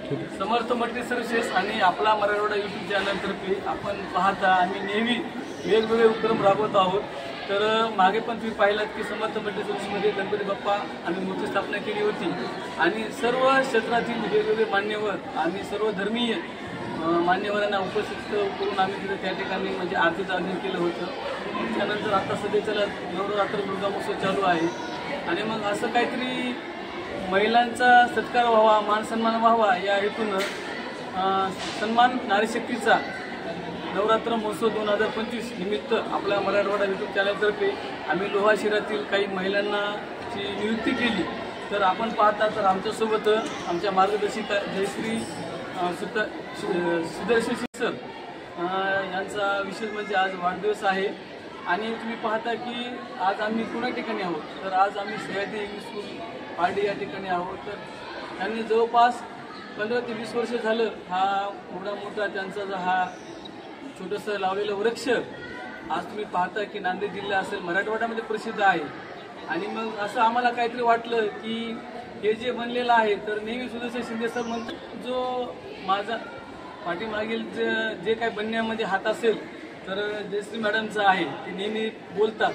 समर्थ multi services आणि आपला Marathwada YouTube चॅनलतर्फे आपण पाहता आम्ही नेहमी वेगवेगळे उपक्रम राबवत आहोत। तर मागे पण तुम्ही पाहिलात की समर्थ मल्टी सर्व्हिसेसमध्ये गणपती बाप्पा आम्ही मूर्ती स्थापना केली होती आणि सर्व क्षेत्रातील वेगवेगळे मान्यवर आणि सर्व धर्मीय मान्यवरांना उपस्थित करून आम्ही तिथे त्या ठिकाणी म्हणजे आरतीचं आयोजन केलं होतं। त्यानंतर आता सध्याच्याला नवरात्र दुर्गा महोत्सव चालू आहे आणि मग असं काहीतरी महिलांचा सत्कार व्हावा, मान सन्मान व्हावा या हेतून सन्मान नारी शक्तीचा नवरात्र महोत्सव 2025 निमित्त आपल्या मराठवाडा यूट्यूब चॅनलतर्फे आम्ही लोहा शहरातील काही महिलांना ची नियुक्ती केली। तर आपण पाहता तर आमच्यासोबत आमच्या मार्गदर्शिका जयश्री सुदर्शन सर यांचा विशेष म्हणजे आज वाढदिवस आहे आणि तुम्ही पाहता की आज आम्ही कुणा ठिकाणी आहोत तर आज आम्ही सह्याद्री इंग्लिश स्कूल पारडी या ठिकाणी आहोत। तर त्यांनी जवळपास 15 ते 20 वर्ष झालं हा एवढा मोठा त्यांचा जो हा छोटंसं लावलेलं वृक्ष आज तुम्ही पाहता की नांदेड जिल्हा असेल मराठवाड्यामध्ये प्रसिद्ध आहे। आणि मग असं आम्हाला काहीतरी वाटलं की हे जे बनलेलं आहे तर नेहमी सुदर्शन शिंदे सर म्हणतात जो माझा पाठीमागील जे काही बनण्यामध्ये हात असेल तर जयश्री मॅडमचा आहे ते नेहमी बोलतात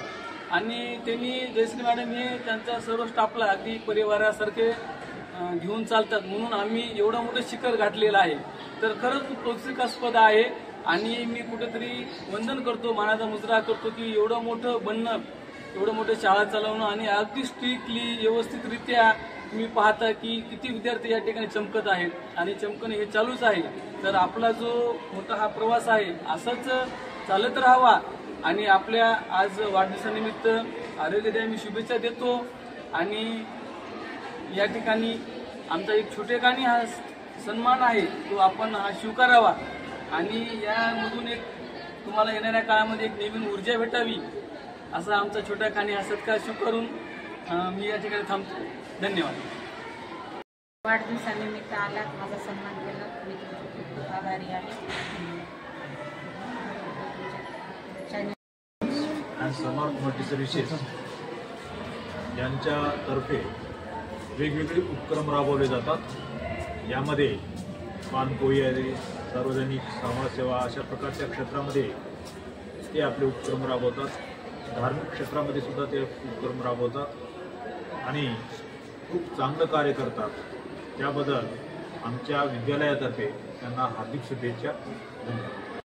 आणि त्यांनी जयश्री मॅडम हे त्यांच्या सर्व स्टाफला अगदी परिवारासारखे घेऊन चालतात म्हणून आम्ही एवढं मोठं शिखर गाठलेलं आहे। तर खरंच कौतुकास्पद आहे आणि मी कुठेतरी वंदन करतो, मानाचा मुजरा करतो की एवढं मोठं बनणं, एवढं मोठं शाळा चालवणं आणि अगदी स्ट्रिक्टली व्यवस्थितरित्या तुम्ही पाहता की किती विद्यार्थी या ठिकाणी चमकत आहेत आणि चमकणं हे चालूच आहे। तर आपला जो मोठा हा प्रवास आहे असाच चालत राहावा आणि आपल्या आज वाढदिवसानिमित्त आरोग्यदायी मी शुभेच्छा देतो आणि या ठिकाणी आमचा एक छोटेखानी हा सन्मान आहे तो आपण हा स्वीकारावा आणि यामधून एक तुम्हाला येणाऱ्या काळामध्ये एक नवीन ऊर्जा भेटावी असा आमचा छोटाखानी हा सत्कार स्वीकारून मी या ठिकाणी थांबतो। धन्यवाद। वाढदिवसानिमित्त आलात, माझा सन्मान केला, मी तुमची खूप आभारी आहे। समर्थ मल्टी सर्व्हिसेस यांच्यातर्फे वेगवेगळे उपक्रम राबवले जातात। यामध्ये पानपोई, सार्वजनिक समाजसेवा अशा प्रकारच्या क्षेत्रामध्ये ते आपले उपक्रम राबवतात। धार्मिक क्षेत्रामध्ये सुद्धा ते उपक्रम राबवतात आणि खूप चांगलं कार्य करतात। त्याबद्दल आमच्या विद्यालयातर्फे त्यांना हार्दिक शुभेच्छा। धन्यवाद।